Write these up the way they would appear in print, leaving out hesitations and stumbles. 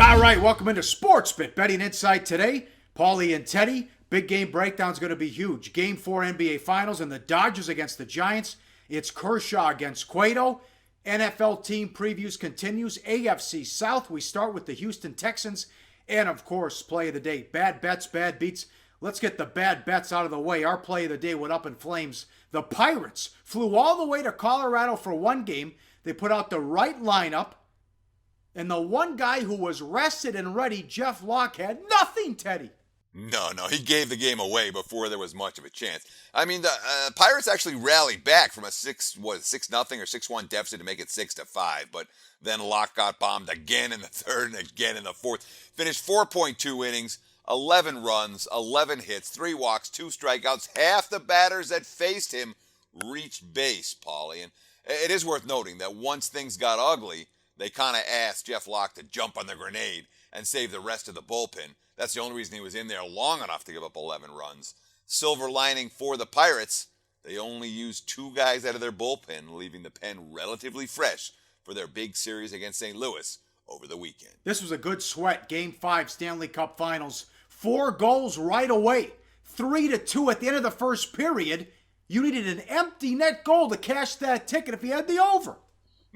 All right, welcome into SportsBit Betting Insight today. Pauly and Teddy, big game breakdown is going to be huge. Game 4 NBA Finals and the Dodgers against the Giants. It's Kershaw against Cueto. NFL team previews continues. AFC South, we start with the Houston Texans. And, of course, play of the day. Bad bets, bad beats. Let's get the bad bets out of the way. Our play of the day went up in flames. The Pirates flew all the way to Colorado for one game. They put out the right lineup. And the one guy who was rested and ready, Jeff Locke, had nothing, Teddy. No, he gave the game away before there was much of a chance. I mean, the Pirates actually rallied back from a 6-0 or 6-1 deficit to make it 6-5, but then Locke got bombed again in the third and again in the fourth. Finished 4.2 innings, 11 runs, 11 hits, 3 walks, 2 strikeouts. Half the batters that faced him reached base, Pauly. And it is worth noting that once things got ugly, they kind of asked Jeff Locke to jump on the grenade and save the rest of the bullpen. That's the only reason he was in there long enough to give up 11 runs. Silver lining for the Pirates, they only used 2 guys out of their bullpen, leaving the pen relatively fresh for their big series against St. Louis over the weekend. This was a good sweat. Game 5 Stanley Cup Finals. 4 goals right away. 3-2 at the end of the first period. You needed an empty net goal to cash that ticket if you had the over.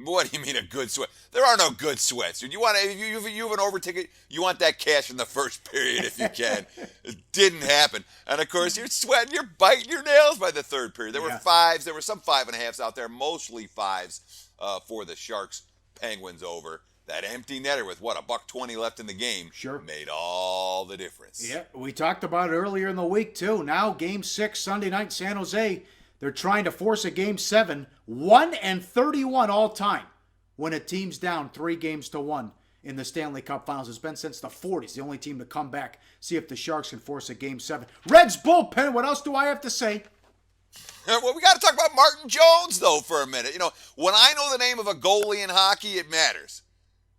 What do you mean a good sweat? There are no good sweats, dude. You have an over ticket, you want that cash in the first period if you can. It didn't happen. And of course, you're sweating, you're biting your nails by the third period. There were 5s, there were some 5.5s out there, mostly 5s for the Sharks Penguins over. That empty netter with $1.20 left in the game made all the difference. Yeah, we talked about it earlier in the week too. Now Game 6 Sunday night San Jose. They're trying to force a Game 7, 1-31 all time when a team's down 3-1 in the Stanley Cup Finals. It's been since the 40s, the only team to come back. See if the Sharks can force a Game 7. Reds bullpen, what else do I have to say? Well, we got to talk about Martin Jones, though, for a minute. You know, when I know the name of a goalie in hockey, it matters.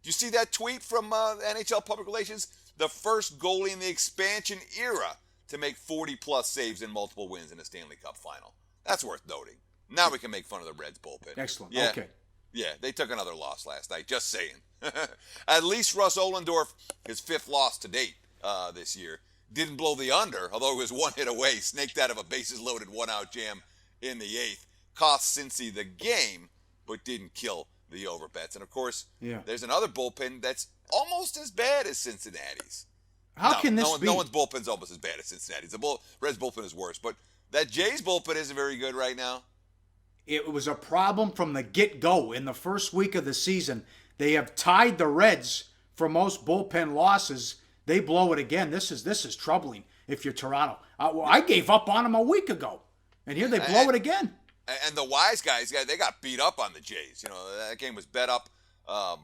Did you see that tweet from NHL Public Relations? The first goalie in the expansion era to make 40-plus saves in multiple wins in a Stanley Cup Final. That's worth noting. Now we can make fun of the Reds bullpen. Excellent. Yeah. Okay. Yeah, they took another loss last night. Just saying. At least Russ Ohlendorf, his 5th loss to date this year, didn't blow the under, although he was 1 hit away, snaked out of a bases-loaded 1-out jam in the 8th. Cost Cincy the game, but didn't kill the over bets. And, of course, there's another bullpen that's almost as bad as Cincinnati's. How can this be? No one's bullpen's almost as bad as Cincinnati's. The Reds bullpen is worse, but that Jays bullpen isn't very good right now. It was a problem from the get-go. In the first week of the season, they have tied the Reds for most bullpen losses. They blow it again. This is troubling if you're Toronto. I gave up on them a week ago, and here they blow it again. And the wise guys, they got beat up on the Jays. You know, that game was bet up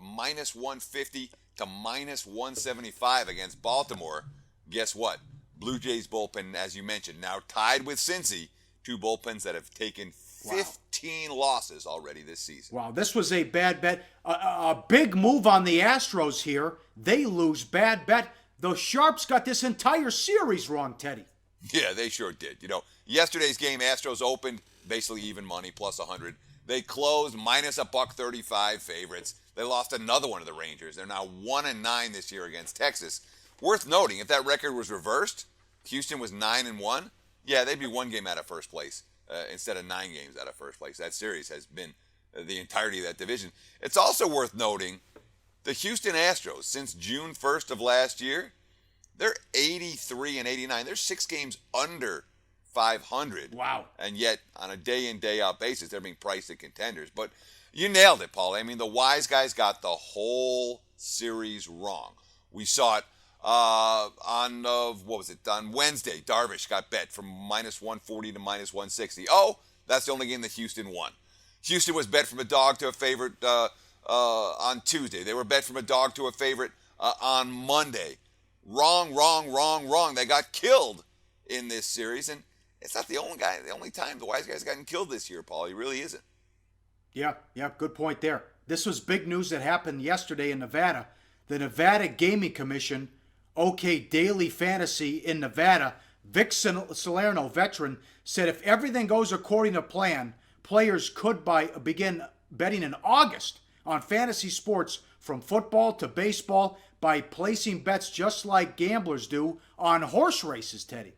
minus 150 to minus 175 against Baltimore. Guess what? Blue Jays bullpen, as you mentioned, now tied with Cincy, 2 bullpens that have taken 15 losses already this season. Wow, this was a bad bet. A big move on the Astros here. They lose, bad bet. The Sharps got this entire series wrong, Teddy. Yeah, they sure did. You know, yesterday's game, Astros opened basically even money, plus 100. They closed minus $1.35 favorites. They lost another one to the Rangers. They're now 1-9 this year against Texas. Worth noting, if that record was reversed, Houston was 9-1. Yeah, they'd be 1 game out of first place instead of 9 games out of first place. That series has been the entirety of that division. It's also worth noting the Houston Astros, since June 1st of last year, they're 83-89. They're 6 games under 500. Wow. And yet, on a day-in, day-out basis, they're being priced at contenders. But you nailed it, Paul. I mean, the wise guys got the whole series wrong. We saw it on Wednesday. Darvish got bet from minus 140 to minus 160. Oh, that's the only game that Houston won. Houston was bet from a dog to a favorite on Tuesday. They were bet from a dog to a favorite on Monday. Wrong. They got killed in this series, and it's not the only time the wise guy's gotten killed this year, Paul. He really isn't. Yeah, good point there. This was big news that happened yesterday in Nevada. The Nevada Gaming Commission okayed daily fantasy in Nevada. Vic Salerno, veteran, said if everything goes according to plan, players could begin betting in August on fantasy sports from football to baseball. by placing bets just like gamblers do on horse races, Teddy.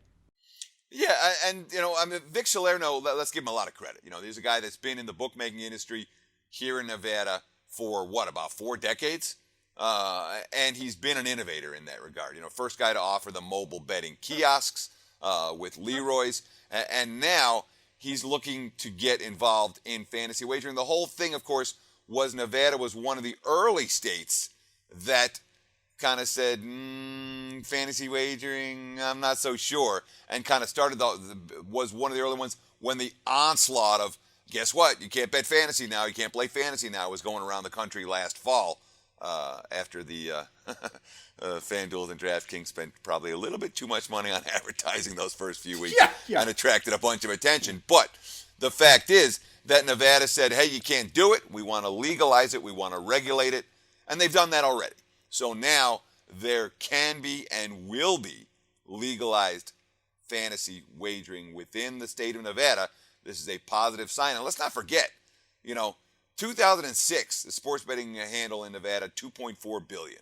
Yeah, and Vic Salerno, let's give him a lot of credit. He's a guy that's been in the bookmaking industry here in Nevada for about 4 decades, and he's been an innovator in that regard. First guy to offer the mobile betting kiosks with Leroy's, and now he's looking to get involved in fantasy wagering. The whole thing, of course, was Nevada was one of the early states that kind of said, fantasy wagering, I'm not so sure, and kind of started, was one of the early ones when the onslaught of, guess what, you can't bet fantasy now, you can't play fantasy now, was going around the country last fall after the FanDuel and DraftKings spent probably a little bit too much money on advertising those first few weeks and attracted a bunch of attention. But the fact is that Nevada said, hey, you can't do it, we want to legalize it, we want to regulate it, and they've done that already. So now there can be and will be legalized fantasy wagering within the state of Nevada. This is a positive sign. And let's not forget, 2006, the sports betting handle in Nevada, $2.4 billion.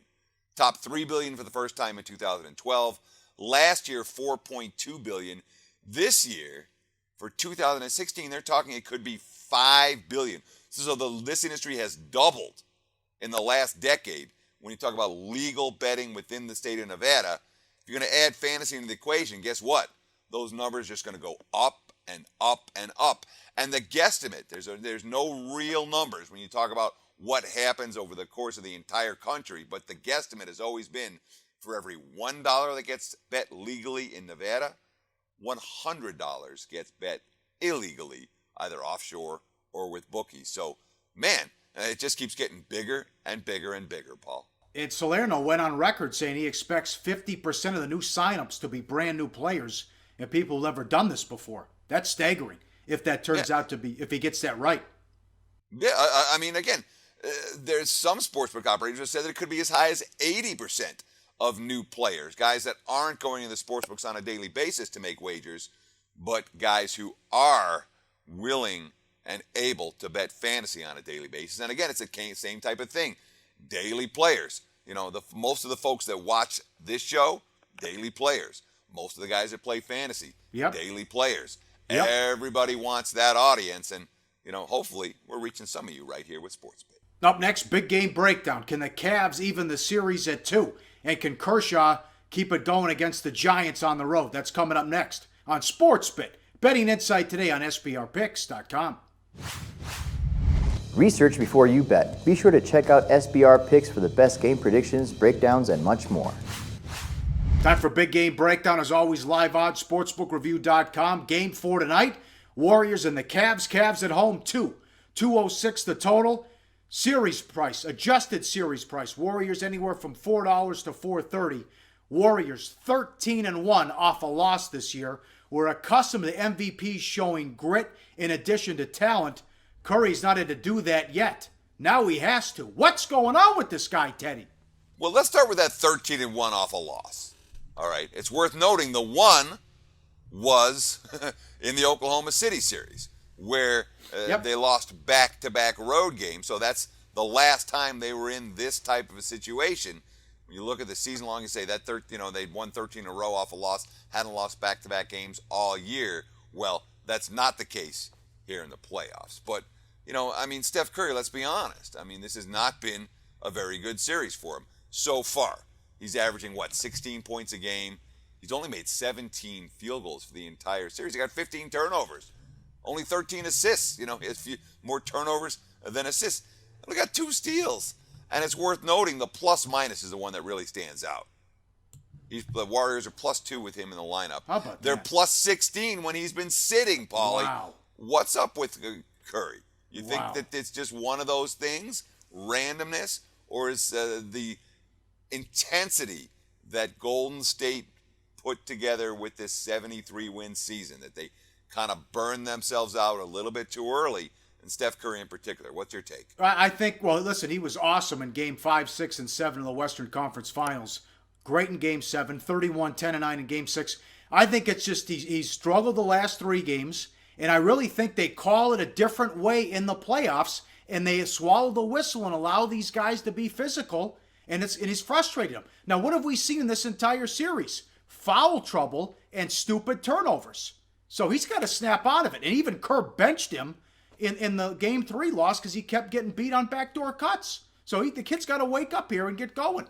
Top $3 billion for the first time in 2012. Last year, $4.2 billion. This year, for 2016, they're talking it could be $5 billion. So this industry has doubled in the last decade. When you talk about legal betting within the state of Nevada, if you're going to add fantasy into the equation, guess what? Those numbers are just going to go up and up and up. And the guesstimate, there's no real numbers when you talk about what happens over the course of the entire country, but the guesstimate has always been for every $1 that gets bet legally in Nevada, $100 gets bet illegally, either offshore or with bookies. So, man, it just keeps getting bigger and bigger and bigger, Paul. And Salerno went on record saying he expects 50% of the new signups to be brand new players and people who've never done this before. That's staggering if that turns out to be, if he gets that right. Yeah, I mean, again, there's some sportsbook operators who said that it could be as high as 80% of new players, guys that aren't going into the sportsbooks on a daily basis to make wagers, but guys who are willing and able to bet fantasy on a daily basis. And again, it's the same type of thing. Daily players. Most of the folks that watch this show, daily players. Most of the guys that play fantasy, daily players. Yep. Everybody wants that audience, and hopefully we're reaching some of you right here with SportsBit. Up next, big game breakdown. Can the Cavs even the series at 2? And can Kershaw keep it going against the Giants on the road? That's coming up next on SportsBit. Betting insight today on SBRpicks.com. Research before you bet. Be sure to check out SBR Picks for the best game predictions, breakdowns, and much more. Time for Big Game Breakdown. As always, live odds, sportsbookreview.com. Game 4 tonight. Warriors and the Cavs. Cavs at home, 206 the total. Series price, adjusted series price. Warriors anywhere from $4 to $4.30. Warriors 13-1 off a loss this year. We're accustomed to the MVPs showing grit in addition to talent. Curry's not able to do that yet. Now he has to. What's going on with this guy, Teddy? Well, let's start with that 13-1 off a loss. All right. It's worth noting the one was in the Oklahoma City series where they lost back-to-back road games. So that's the last time they were in this type of a situation. When you look at the season long, you say that they'd won 13 in a row off a loss, hadn't lost back-to-back games all year. Well, that's not the case here in the playoffs. But, Steph Curry, let's be honest. This has not been a very good series for him so far. He's averaging, 16 points a game. He's only made 17 field goals for the entire series. He got 15 turnovers. Only 13 assists. He has more turnovers than assists. And he got 2 steals. And it's worth noting the plus-minus is the one that really stands out. The Warriors are +2 with him in the lineup. How about They're that? +16 when he's been sitting, Pauly. Wow. What's up with Curry? You think that it's just one of those things, randomness, or is the intensity that Golden State put together with this 73-win season, that they kind of burned themselves out a little bit too early, and Steph Curry in particular? What's your take? I think, listen, he was awesome in Game 5, 6, and 7 of the Western Conference Finals. Great in Game 7, 31, 10, and 9 in Game 6. I think it's just he's struggled the last 3 games, and I really think they call it a different way in the playoffs, and they swallow the whistle and allow these guys to be physical. and he's frustrated him. Now, what have we seen in this entire series? Foul trouble and stupid turnovers. So he's got to snap out of it. And even Kerr benched him in the Game 3 loss because he kept getting beat on backdoor cuts. So the kid's got to wake up here and get going.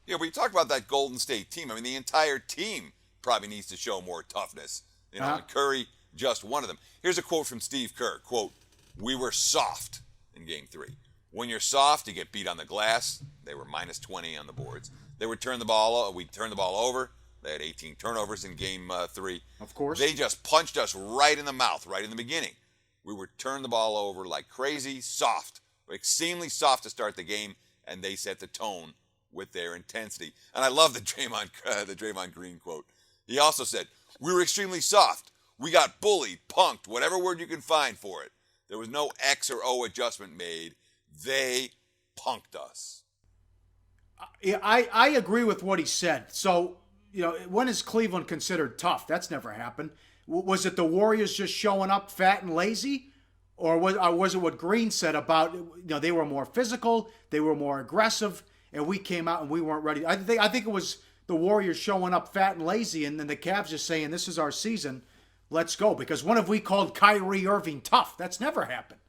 Yeah, we talk about that Golden State team. I mean, the entire team probably needs to show more toughness. And Curry, just one of them. Here's a quote from Steve Kerr. Quote, "We were soft in Game 3. When you're soft, you get beat on the glass." They were minus 20 on the boards. We'd turn the ball over. They had 18 turnovers in Game 3. Of course. They just punched us right in the mouth, right in the beginning. We would turn the ball over like crazy, soft, extremely soft to start the game, and they set the tone with their intensity. And I love the Draymond Green quote. He also said, "We were extremely soft. We got bullied, punked, whatever word you can find for it. There was no X or O adjustment made. They punked us." I agree with what he said. So, when is Cleveland considered tough? That's never happened. Was it the Warriors just showing up fat and lazy? Or was it what Green said about, they were more physical, they were more aggressive, and we came out and we weren't ready? I think it was the Warriors showing up fat and lazy, and then the Cavs just saying, "This is our season, let's go." Because when have we called Kyrie Irving tough? That's never happened.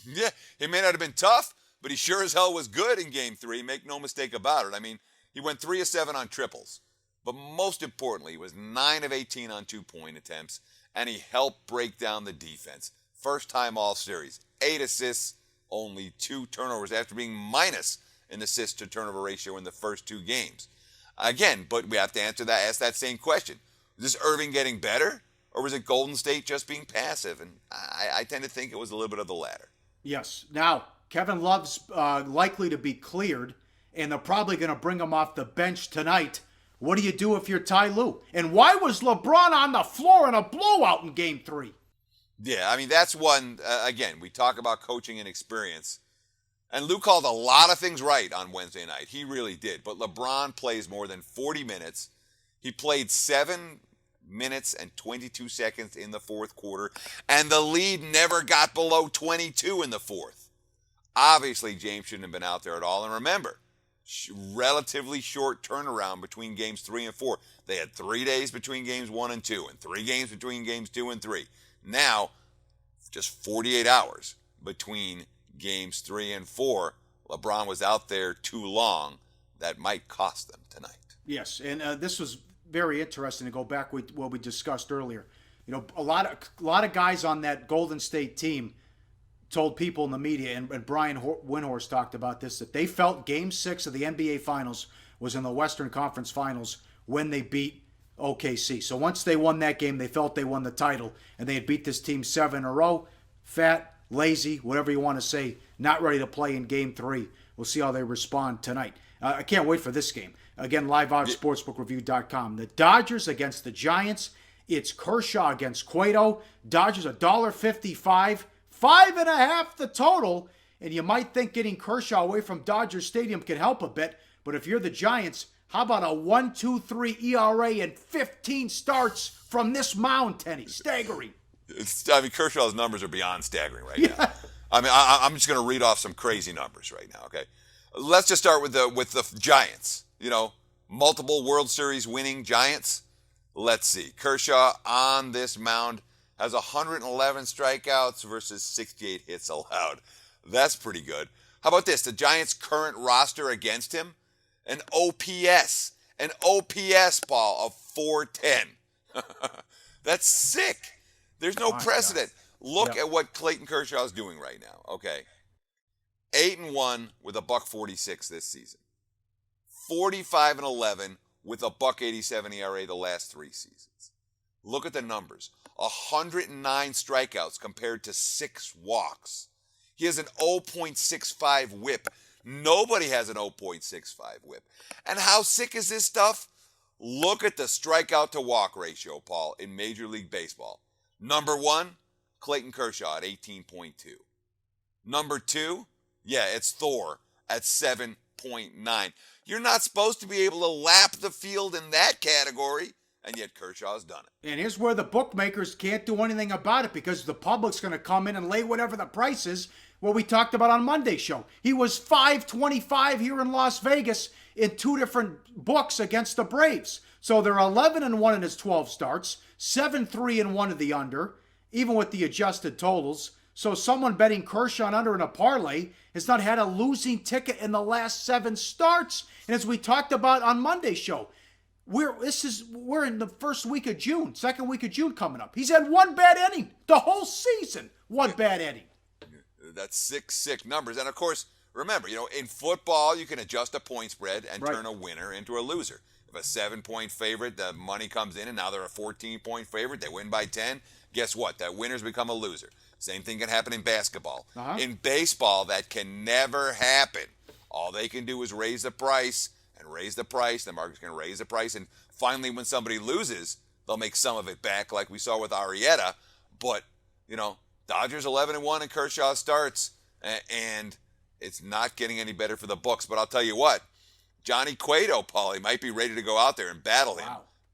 Yeah, he may not have been tough, but he sure as hell was good in Game 3. Make no mistake about it. I mean, he went 3 of 7 on triples. But most importantly, he was 9 of 18 on 2-point attempts, and he helped break down the defense. First time all series. 8 assists, only 2 turnovers after being minus in assist to turnover ratio in the first 2 games. Again, but we have to ask that same question. Was this Irving getting better, or was it Golden State just being passive? And I tend to think it was a little bit of the latter. Yes. Now, Kevin Love's likely to be cleared, and they're probably going to bring him off the bench tonight. What do you do if you're Ty Lue? And why was LeBron on the floor in a blowout in Game 3? Yeah, I mean, that's one, again, we talk about coaching and experience. And Lue called a lot of things right on Wednesday night. He really did. But LeBron plays more than 40 minutes. He played 7 minutes and 22 seconds in the fourth quarter. And the lead never got below 22 in the fourth. Obviously, James shouldn't have been out there at all. And remember, relatively short turnaround between Games 3 and 4. They had 3 days between Games 1 and 2 and 3 games between Games 2 and 3. Now, just 48 hours between Games 3 and 4. LeBron was out there too long. That might cost them tonight. Yes, and this was very interesting to go back with what we discussed earlier. A lot of guys on that Golden State team told people in the media, and Brian Windhorst talked about this, that they felt Game 6 of the NBA Finals was in the Western Conference Finals when they beat OKC. So once they won that game, they felt they won the title, and they had beat this team 7 in a row. Fat, lazy, whatever you want to say, not ready to play in Game 3. We'll see how they respond tonight. I can't wait for this game. Again, live on sportsbookreview.com. The Dodgers against the Giants. It's Kershaw against Cueto. Dodgers $1.55. 5.5 the total, and you might think getting Kershaw away from Dodger Stadium can help a bit, but if you're the Giants, how about a 1.23 ERA and 15 starts from this mound, Tenny? Staggering. Kershaw's numbers are beyond staggering right now. I mean, I'm just going to read off some crazy numbers right now, okay? Let's just start with the Giants. Multiple World Series winning Giants. Let's see. Kershaw on this mound has 111 strikeouts versus 68 hits allowed. That's pretty good. How about this? The Giants' current roster against him, an OPS, Paul, of 410. That's sick. There's no precedent. Look at what Clayton Kershaw is doing right now. Okay, 8-1 with a $1.46 this season. 45-11 with a $1.87 ERA the last 3 seasons. Look at the numbers. 109 strikeouts compared to 6 walks. He has an 0.65 whip. Nobody has an 0.65 whip. And how sick is this stuff? Look at the strikeout to walk ratio, Paul, in Major League Baseball. Number 1, Clayton Kershaw at 18.2. Number 2, it's Thor at 7.9. You're not supposed to be able to lap the field in that category. And yet Kershaw's done it. And here's where the bookmakers can't do anything about it because the public's going to come in and lay whatever the price is. what we talked about on Monday's show. He was 525 here in Las Vegas in 2 different books against the Braves. So they're 11-1 in his 12 starts, 7-3-1 of the under, even with the adjusted totals. So someone betting Kershaw under in a parlay has not had a losing ticket in the last 7 starts. And as we talked about on Monday's show, we're in the first week of June, second week of June coming up. He's had 1 bad inning the whole season. 1 bad inning. That's sick numbers. And of course, remember, in football, you can adjust a point spread and turn a winner into a loser. If a 7-point favorite, the money comes in, and now they're a 14-point favorite, they win by 10. Guess what? That winner's become a loser. Same thing can happen in basketball. In baseball, that can never happen. All they can do is raise the price and raise the price. The market's going to raise the price. And finally, when somebody loses, they'll make some of it back like we saw with Arrieta. But, Dodgers 11-1 and Kershaw starts. And it's not getting any better for the books. But I'll tell you what, Johnny Cueto, Pauly, might be ready to go out there and battle him.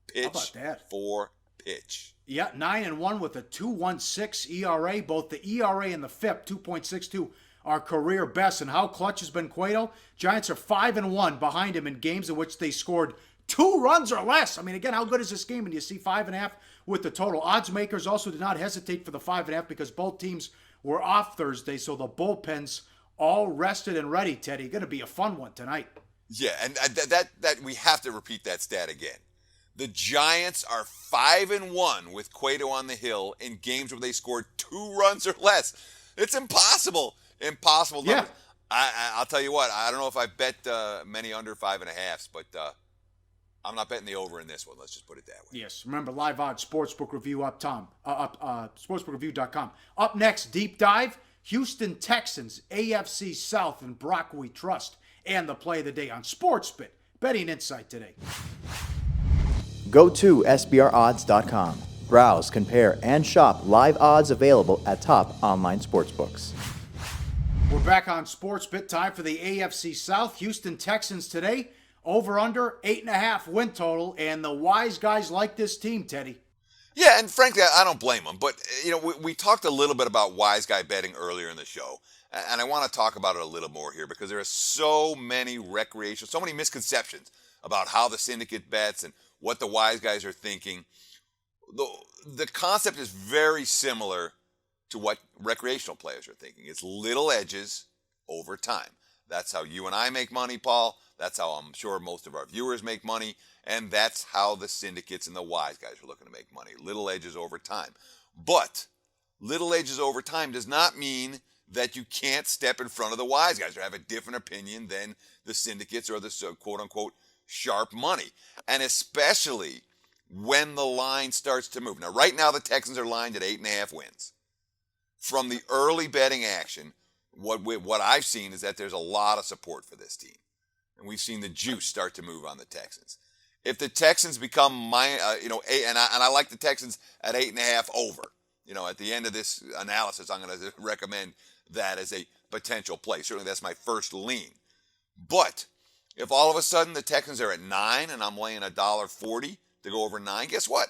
Pitch for pitch. Yeah, 9-1 with a 2.16 ERA. Both the ERA and the FIP, 2.62, are career best. And how clutch has been Cueto? Giants are 5-1 behind him in games in which they scored 2 runs or less. I mean, again, how good is this game? And you see 5.5 with the total. Odds makers also did not hesitate for the 5.5 because both teams were off Thursday, so the bullpens all rested and ready, Teddy. Going to be a fun one tonight. Yeah, and that we have to repeat that stat again. The Giants are 5-1 with Cueto on the hill in games where they scored 2 runs or less. It's impossible. Impossible numbers. Yeah. I'll tell you what, I don't know if I bet many under 5.5s, but I'm not betting the over in this one. Let's just put it that way. Yes. Remember, live odds, Sportsbook Review sportsbookreview.com. Up next, deep dive, Houston Texans, AFC South, and Brock we trust, and the play of the day on SportsBit. Betting Insight today. Go to SBRodds.com. Browse, compare, and shop live odds available at top online sportsbooks. We're back on SportsBit. Time for the AFC South. Houston Texans today. Over under 8.5 win total. And the wise guys like this team, Teddy. Yeah, and frankly, I don't blame them. But, we talked a little bit about wise guy betting earlier in the show. And I want to talk about it a little more here because there are so many misconceptions about how the syndicate bets and what the wise guys are thinking. The concept is very similar to what recreational players are thinking. It's little edges over time. That's how you and I make money, Paul. That's how I'm sure most of our viewers make money. And that's how the syndicates and the wise guys are looking to make money. Little edges over time. But little edges over time does not mean that you can't step in front of the wise guys or have a different opinion than the syndicates or the quote-unquote sharp money. And especially when the line starts to move. Now, right now, the Texans are lined at 8.5 wins. From the early betting action, what I've seen is that there's a lot of support for this team. And we've seen the juice start to move on the Texans. If the Texans become I like the Texans at 8.5 over. At the end of this analysis, I'm going to recommend that as a potential play. Certainly that's my first lean. But if all of a sudden the Texans are at 9 and I'm laying $1.40 to go over 9, guess what?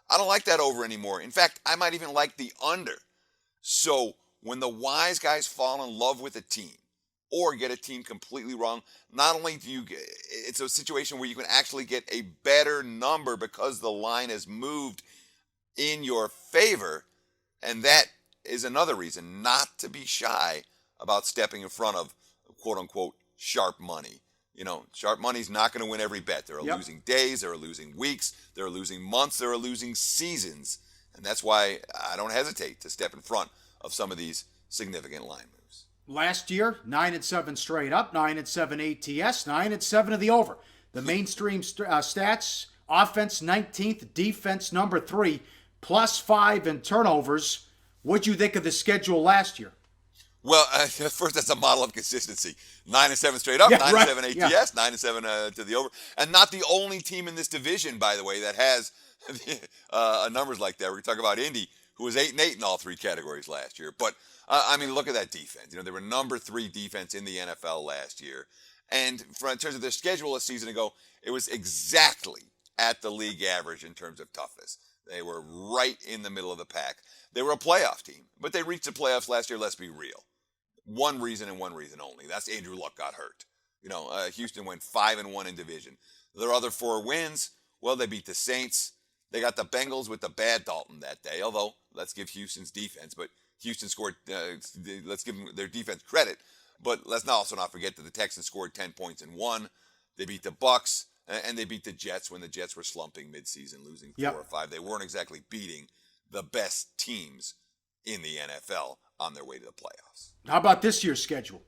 I don't like that over anymore. In fact, I might even like the under. So when the wise guys fall in love with a team or get a team completely wrong, not only it's a situation where you can actually get a better number because the line has moved in your favor. And that is another reason not to be shy about stepping in front of quote unquote sharp money. Sharp money's not going to win every bet. There are losing days, there are losing weeks, there are losing months, there are losing seasons. And that's why I don't hesitate to step in front of some of these significant line moves. Last year, 9-7 straight up, 9-7 ATS, 9-7 of the over. The mainstream stats, offense 19th, defense number 3, +5 in turnovers. What'd you think of the schedule last year? Well, first, that's a model of consistency. 9-7 straight up, 9-7 ATS, 9-7 to the over. And not the only team in this division, by the way, that has numbers like that. We're going to talk about Indy, who was 8-8 in all 3 categories last year. But, look at that defense. They were number 3 defense in the NFL last year. And in terms of their schedule a season ago, it was exactly at the league average in terms of toughness. They were right in the middle of the pack. They were a playoff team, but they reached the playoffs last year, let's be real. one reason and one reason only. That's Andrew Luck got hurt. Houston went 5-1 in division. Their other 4 wins, well, they beat the Saints. They got the Bengals with the bad Dalton that day, although let's give Houston's defense. But Houston scored, let's give them their defense credit. But let's also not forget that the Texans scored 10 points and won. They beat the Bucks, and they beat the Jets when the Jets were slumping midseason, losing 4 or 5. They weren't exactly beating the best teams in the NFL on their way to the playoffs. How about this year's schedule?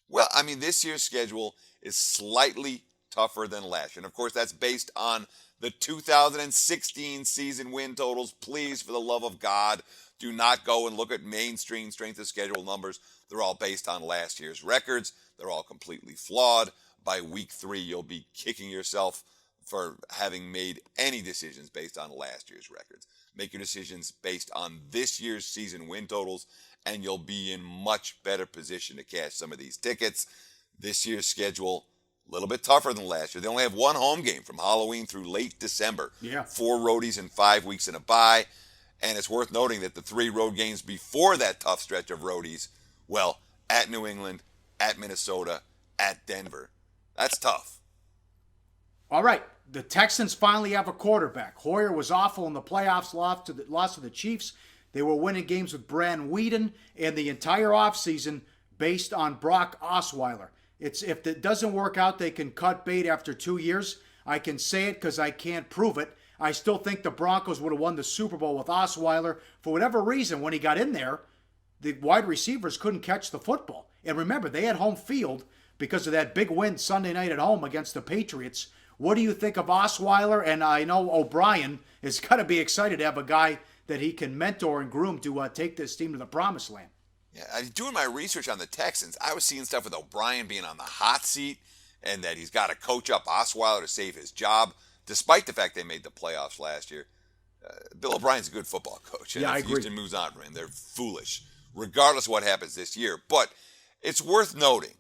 Well, I mean, this year's schedule is slightly tougher than last year. And, of course, that's based on the 2016 season win totals. Please, for the love of God, do not go and look at mainstream strength of schedule numbers. They're all based on last year's records. They're all completely flawed. By week 3, you'll be kicking yourself for having made any decisions based on last year's records. Make your decisions based on this year's season win totals, and you'll be in much better position to cash some of these tickets. This year's schedule, a little bit tougher than last year. They only have 1 home game from Halloween through late December. 4 roadies in 5 weeks and a bye. And it's worth noting that the 3 road games before that tough stretch of roadies, well, at New England, at Minnesota, at Denver. That's tough. All right. The Texans finally have a quarterback. Hoyer was awful in the playoffs, lost to the Chiefs. They were winning games with Brandon Weeden and the entire offseason based on Brock Osweiler. If it doesn't work out, they can cut bait after 2 years. I can say it because I can't prove it. I still think the Broncos would have won the Super Bowl with Osweiler. For whatever reason, when he got in there, the wide receivers couldn't catch the football. And remember, they had home field because of that big win Sunday night at home against the Patriots. What do you think of Osweiler? And I know O'Brien is going to be excited to have a guy that he can mentor and groom to take this team to the promised land. Yeah, doing my research on the Texans, I was seeing stuff with O'Brien being on the hot seat and that he's got to coach up Osweiler to save his job, despite the fact they made the playoffs last year. Bill O'Brien's a good football coach. And yeah, I if agree. Houston moves on from him, they're foolish, regardless of what happens this year. But it's worth noting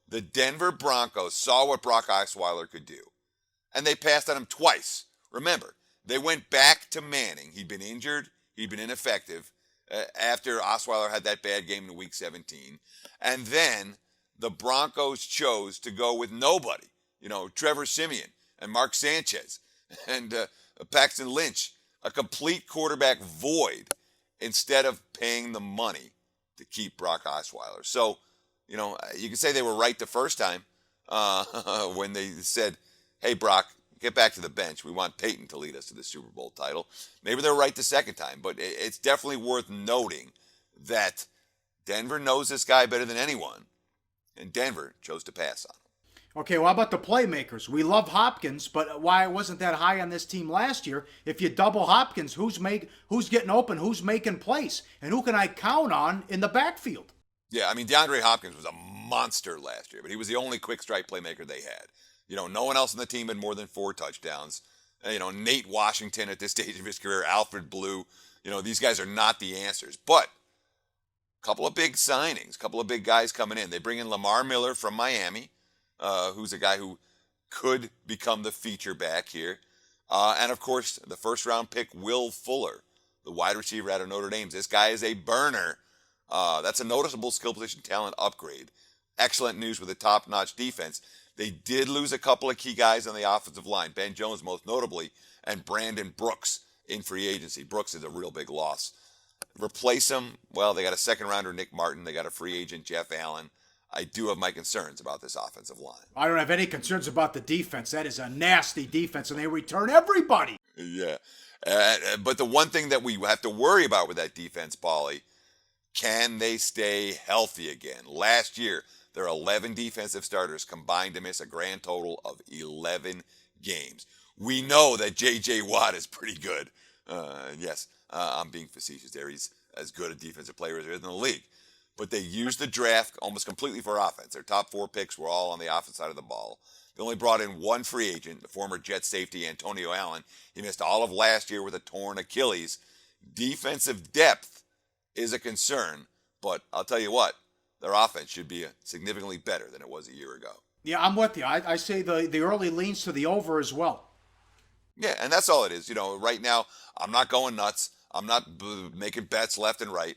the Denver Broncos saw what Brock Osweiler could do, and they passed on him twice. Remember, they went back to Manning. He'd been injured. He'd been ineffective after Osweiler had that bad game in Week 17. And then the Broncos chose to go with nobody. Trevor Siemian and Mark Sanchez and Paxton Lynch, a complete quarterback void, instead of paying the money to keep Brock Osweiler. So, you can say they were right the first time when they said, hey, Brock, get back to the bench. We want Peyton to lead us to the Super Bowl title. Maybe they're right the second time, but it's definitely worth noting that Denver knows this guy better than anyone, and Denver chose to pass on him. Okay, well, how about the playmakers? We love Hopkins, but why wasn't that high on this team last year? If you double Hopkins, who's getting open, who's making plays, and who can I count on in the backfield? Yeah, I mean, DeAndre Hopkins was a monster last year, but he was the only quick strike playmaker they had. No one else on the team had more than 4 touchdowns. Nate Washington at this stage of his career, Alfred Blue. These guys are not the answers. But a couple of big signings, a couple of big guys coming in. They bring in Lamar Miller from Miami, who's a guy who could become the feature back here. And, of course, the first-round pick, Will Fuller, the wide receiver out of Notre Dame. This guy is a burner. That's a noticeable skill position talent upgrade. Excellent news with a top-notch defense. They did lose a couple of key guys on the offensive line, Ben Jones most notably, and Brandon Brooks in free agency. Brooks is a real big loss. Replace him, well, they got a second-rounder, Nick Martin. They got a free agent, Jeff Allen. I do have my concerns about this offensive line. I don't have any concerns about the defense. That is a nasty defense, and they return everybody. Yeah. But the one thing that we have to worry about with that defense, Pauly, can they stay healthy again? Last year, there are 11 defensive starters combined to miss a grand total of 11 games. We know that J.J. Watt is pretty good. Yes, I'm being facetious there. He's as good a defensive player as there is in the league. But they used the draft almost completely for offense. Their top 4 picks were all on the offense side of the ball. They only brought in one free agent, the former Jet safety Antonio Allen. He missed all of last year with a torn Achilles. Defensive depth is a concern, but I'll tell you what, their offense should be significantly better than it was a year ago. Yeah, I'm with you. I say the early leans to the over as well. Yeah, and that's all it is. Right now, I'm not going nuts. I'm not making bets left and right.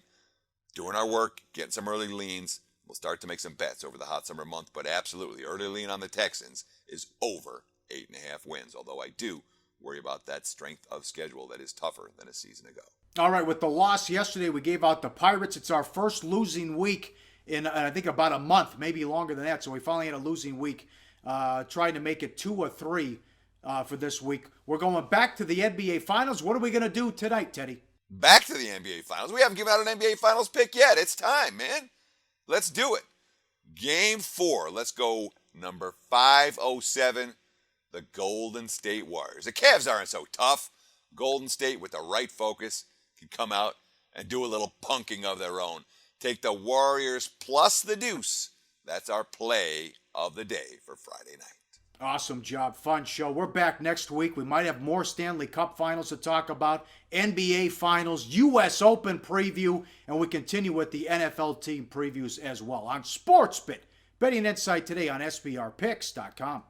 Doing our work, getting some early leans. We'll start to make some bets over the hot summer month, but absolutely, early lean on the Texans is over 8.5 wins, although I do worry about that strength of schedule that is tougher than a season ago. All right, with the loss yesterday, we gave out the Pirates. It's our first losing week in, I think, about a month, maybe longer than that. So we finally had a losing week, trying to make it 2 or 3 for this week. We're going back to the NBA Finals. What are we going to do tonight, Teddy? Back to the NBA Finals. We haven't given out an NBA Finals pick yet. It's time, man. Let's do it. Game 4. Let's go number 507, the Golden State Warriors. The Cavs aren't so tough. Golden State, with the right focus, can come out and do a little punking of their own. Take the Warriors plus the deuce. That's our play of the day for Friday night. Awesome job. Fun show. We're back next week. We might have more Stanley Cup finals to talk about, NBA finals, U.S. Open preview, and we continue with the NFL team previews as well on SportsBit. Betting Insight today on SBRPicks.com.